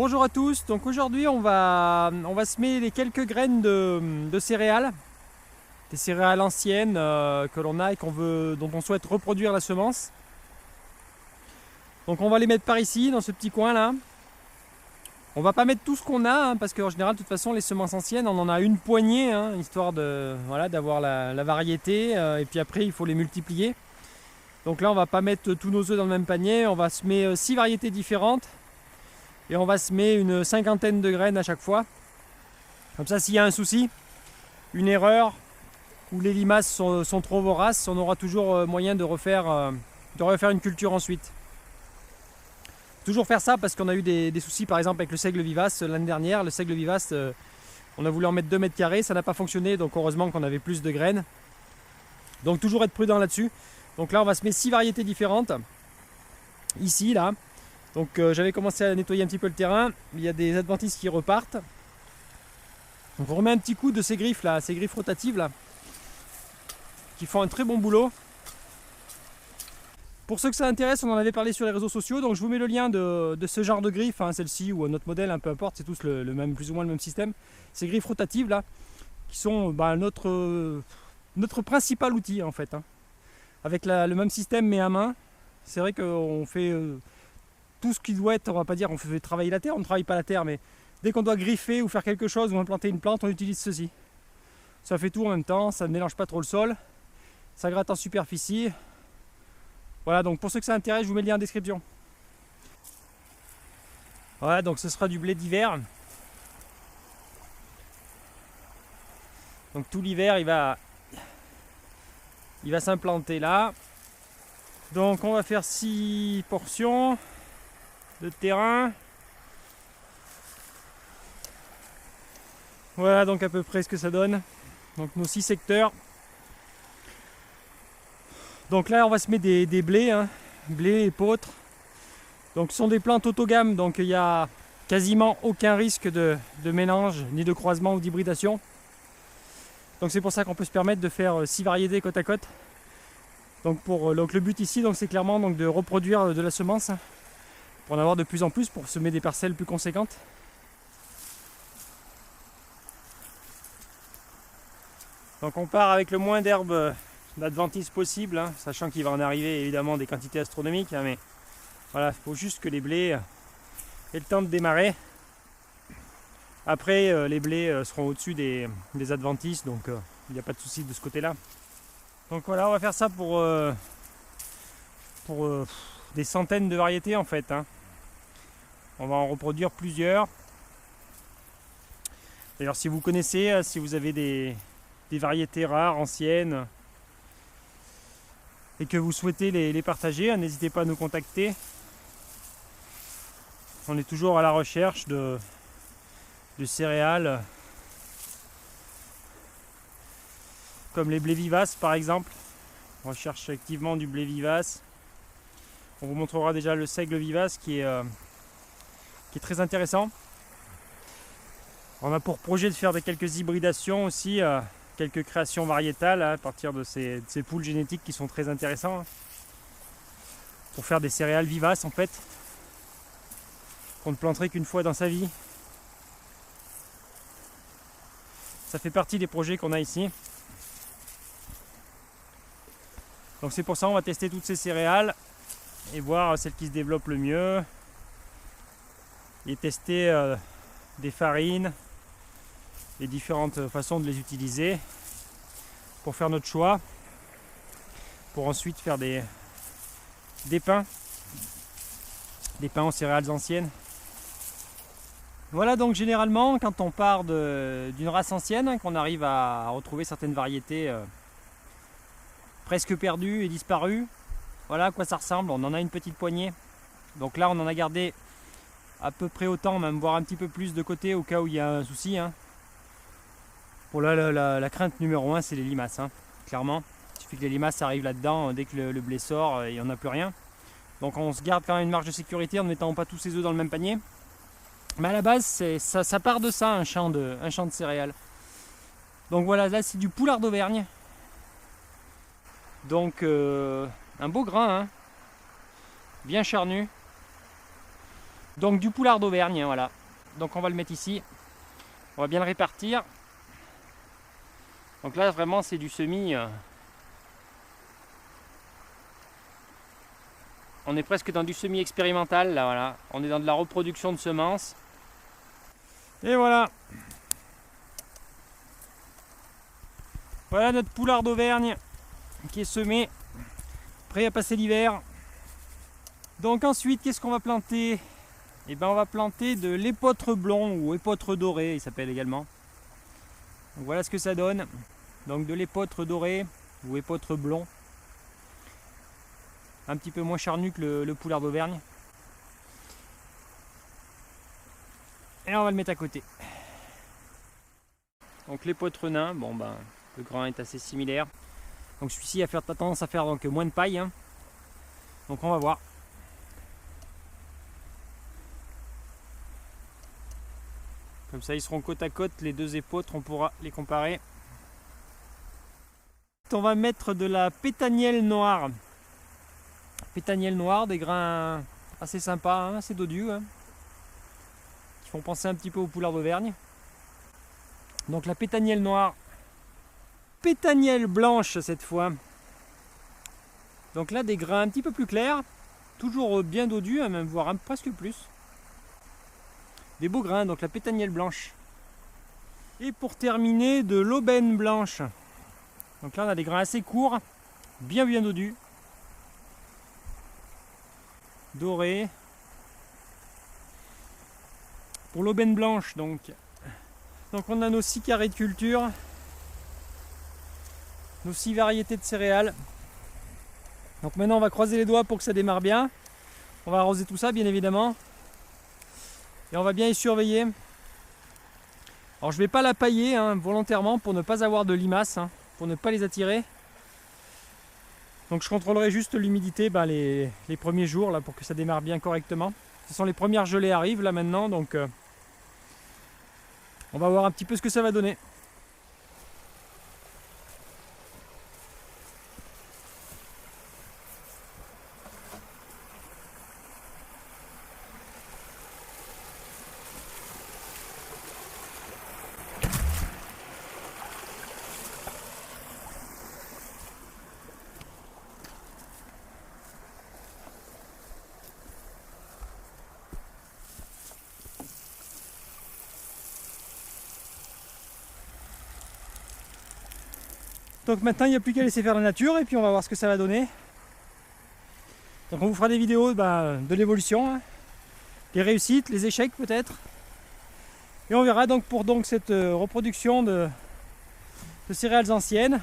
Bonjour à tous, donc aujourd'hui on va semer les quelques graines de céréales, des céréales anciennes que l'on a et dont on souhaite reproduire la semence. Donc on va les mettre par ici, dans ce petit coin là. On va pas mettre tout ce qu'on a, parce qu'en général de toute façon les semences anciennes on en a une poignée, histoire de, voilà, d'avoir la variété, et puis après il faut les multiplier. Donc là on va pas mettre tous nos œufs dans le même panier, on va semer 6 variétés différentes. Et on va semer une cinquantaine de graines à chaque fois. Comme ça, s'il y a un souci, une erreur, ou les limaces sont trop voraces, on aura toujours moyen de refaire une culture ensuite. Toujours faire ça parce qu'on a eu des soucis par exemple avec le seigle vivace l'année dernière. Le seigle vivace, on a voulu en mettre 2 mètres carrés, ça n'a pas fonctionné, donc heureusement qu'on avait plus de graines. Donc toujours être prudent là-dessus. Donc là on va semer 6 variétés différentes. Ici, là. Donc j'avais commencé à nettoyer un petit peu le terrain, il y a des adventices qui repartent. Donc on remet un petit coup de ces griffes là, ces griffes rotatives là, qui font un très bon boulot. Pour ceux que ça intéresse, on en avait parlé sur les réseaux sociaux, donc je vous mets le lien de ce genre de griffes, celle-ci ou un autre modèle, peu importe, c'est tous le même, plus ou moins le même système. Ces griffes rotatives là, qui sont notre principal outil en fait. Avec le même système mais à main, c'est vrai qu'on fait... tout ce qui doit être, on va pas dire on fait travailler la terre, on ne travaille pas la terre, mais dès qu'on doit griffer ou faire quelque chose ou implanter une plante, on utilise ceci. Ça fait tout en même temps, ça ne mélange pas trop le sol, ça gratte en superficie. Voilà, donc pour ceux que ça intéresse, je vous mets le lien en description. Voilà, donc ce sera du blé d'hiver. Donc tout l'hiver, il va s'implanter là. Donc on va faire 6 portions de terrain. Voilà donc à peu près ce que ça donne. Donc nos 6 secteurs. Donc là on va semer des blés, blés, épeautres. Donc ce sont des plantes autogames, donc il n'y a quasiment aucun risque de mélange, ni de croisement ou d'hybridation. Donc c'est pour ça qu'on peut se permettre de faire 6 variétés côte à côte. Donc le but ici c'est clairement de reproduire de la semence, pour en avoir de plus en plus, pour semer des parcelles plus conséquentes. Donc on part avec le moins d'herbes d'adventices possible, sachant qu'il va en arriver évidemment des quantités astronomiques, mais voilà, il faut juste que les blés aient le temps de démarrer. Après les blés seront au-dessus des adventices, donc il n'y a pas de souci de ce côté-là. Donc voilà, on va faire ça pour des centaines de variétés en fait. On va en reproduire plusieurs. D'ailleurs, si vous connaissez, si vous avez des variétés rares, anciennes, et que vous souhaitez les partager, n'hésitez pas à nous contacter. On est toujours à la recherche de céréales, comme les blés vivaces par exemple. On recherche activement du blé vivace. On vous montrera déjà le seigle vivace qui est très intéressant. On a pour projet de faire quelques hybridations aussi, quelques créations variétales à partir de ces poules génétiques qui sont très intéressants, pour faire des céréales vivaces en fait, qu'on ne planterait qu'une fois dans sa vie. Ça fait partie des projets qu'on a ici. Donc c'est pour ça qu'on va tester toutes ces céréales et voir celles qui se développent le mieux, et tester des farines, les différentes façons de les utiliser pour faire notre choix, pour ensuite faire des pains aux céréales anciennes. Voilà, donc généralement quand on part d'une race ancienne, qu'on arrive à retrouver certaines variétés presque perdues et disparues, voilà à quoi ça ressemble. On en a une petite poignée. Donc là on en a gardé à peu près autant, même voire un petit peu plus de côté au cas où il y a un souci. Pour la crainte numéro 1, c'est les limaces, clairement. Il suffit que les limaces arrivent là-dedans, dès que le blé sort, il n'y en a plus rien. Donc on se garde quand même une marge de sécurité en ne mettant pas tous ses œufs dans le même panier. Mais à la base, ça part de ça, un champ de céréales. Donc voilà, là c'est du poulard d'Auvergne. Donc un beau grain, bien charnu. Donc du poulard d'Auvergne, voilà. Donc on va le mettre ici. On va bien le répartir. Donc là vraiment c'est du semis. On est presque dans du semis expérimental là, voilà. On est dans de la reproduction de semences. Et voilà. Voilà notre poulard d'Auvergne qui est semé, prêt à passer l'hiver. Donc ensuite, qu'est-ce qu'on va planter? Eh bien on va planter de l'épeautre blond ou épeautre doré, il s'appelle également. Donc voilà ce que ça donne. Donc de l'épeautre doré ou épeautre blond. Un petit peu moins charnu que le poulard d'Auvergne. Et on va le mettre à côté. Donc l'épeautre nain, bon ben le grain est assez similaire. Donc celui-ci a tendance à faire donc moins de paille. Hein. Donc on va voir. Comme ça ils seront côte à côte, les deux épeautres, on pourra les comparer. On va mettre de la pétanielle noire. Pétanielle noire, des grains assez sympas, hein, assez dodus. Hein, qui font penser un petit peu au poulard d'Auvergne. Donc la pétanielle noire. Pétanielle blanche cette fois. Donc là des grains un petit peu plus clairs. Toujours bien dodus, hein, même voire presque plus. Des beaux grains, donc la pétanielle blanche. Et pour terminer, de l'aubaine blanche. Donc là on a des grains assez courts, bien dodus. Dorés. Pour l'aubaine blanche, donc on a nos 6 carrés de culture. Nos 6 variétés de céréales. Donc maintenant on va croiser les doigts pour que ça démarre bien. On va arroser tout ça bien évidemment. Et on va bien y surveiller. Alors je ne vais pas la pailler hein, volontairement pour ne pas avoir de limaces, hein, pour ne pas les attirer. Donc je contrôlerai juste l'humidité les premiers jours là, pour que ça démarre bien correctement. Ce sont les premières gelées arrivent là maintenant, donc on va voir un petit peu ce que ça va donner. Donc maintenant il n'y a plus qu'à laisser faire la nature et puis on va voir ce que ça va donner. Donc on vous fera des vidéos de l'évolution, hein, les réussites, les échecs peut-être. Et on verra donc pour cette reproduction de céréales anciennes.